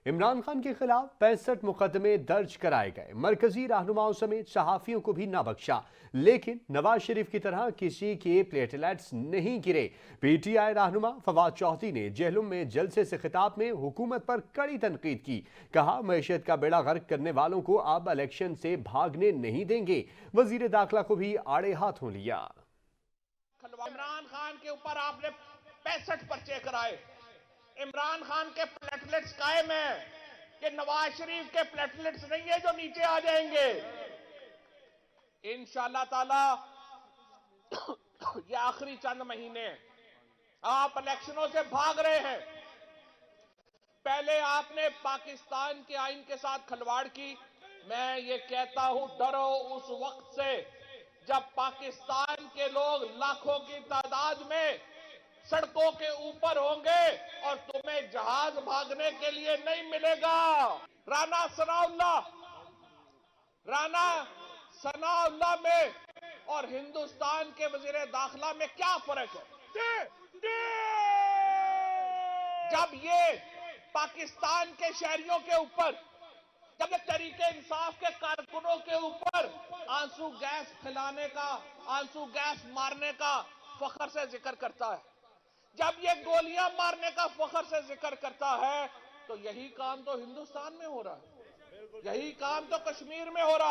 इमरान खान के खिलाफ 65 मुकदमे दर्ज कराए गए। मरकजी रहनुमाओं समेत सहाफियों को भी न बख्शा, लेकिन नवाज शरीफ की तरह किसी के प्लेटलेट्स नहीं गिरे। पीटीआई रहनुमा फवाद चौधरी ने जेहलुम में जलसे से खिताब में हुकूमत पर कड़ी तनकीद की। कहा, मैशत का बेड़ा गर्क करने वालों को अब इलेक्शन से भागने नहीं देंगे। वजीर दाखिला को भी आड़े हाथों लिया। इमरान खान के ऊपर आपने 65 पर्चे कराए। इमरान खान के प्लेटलेट्स कायम है कि नवाज शरीफ के प्लेटलेट्स नहीं है जो नीचे आ जाएंगे। इंशाअल्लाह ताला ये आखिरी चंद महीने आप इलेक्शनों से भाग रहे हैं। पहले आपने पाकिस्तान के आइन के साथ खिलवाड़ की। मैं ये कहता हूं, डरो उस वक्त से जब पाकिस्तान के लोग लाखों की तादाद में सड़कों के ऊपर होंगे और तुम्हें जहाज भागने के लिए नहीं मिलेगा। राना सनाउल्लाह में और हिंदुस्तान के वजीर दाखिला में क्या फर्क है? जब ये पाकिस्तान के शहरियों के ऊपर, जब तरीके इंसाफ के कारकुनों के ऊपर आंसू गैस फैलाने का, आंसू गैस मारने का फखर से जिक्र करता है, जब ये गोलियां मारने का फखर से जिक्र करता है, तो यही काम तो हिंदुस्तान में हो रहा है, यही काम तो कश्मीर में हो रहा है।